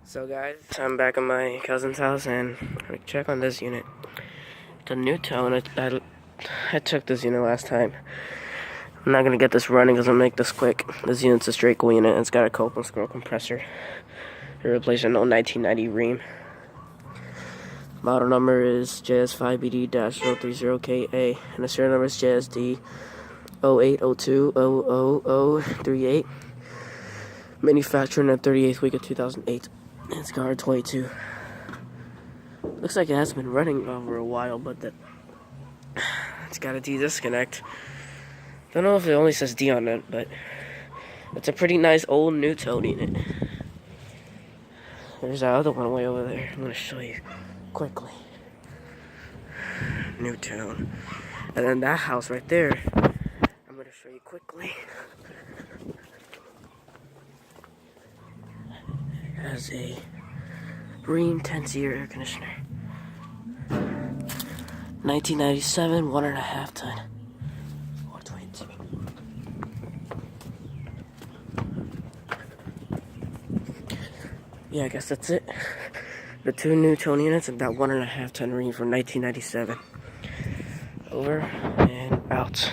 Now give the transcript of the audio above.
So guys, I'm back at my cousin's house and I'm gonna check on this unit. It's a NuTone. I took this unit last time. I'm not gonna get this running because I'll make this quick. This unit's a straight cool unit and it's got a cope and scroll compressor. I replaced an old 1990 Rheem. Model number is JS5BD-030KA and the serial number is JSD 08020038. Manufactured in the 38th week of 2008. It's guard 22. Looks like it has been running over a while, but it's got a D disconnect. Don't know if it only says D on it, but it's a pretty nice old NuTone unit. There's that other one way over there. I'm gonna show you quickly. NuTone. And then that house right there, I'm gonna show you quickly. Has a Rheem 10 seer air conditioner. 1997, 1.5 ton. 422. Yeah, I guess that's it. The two NuTone units and that 1.5 ton Rheem from 1997. Over and out.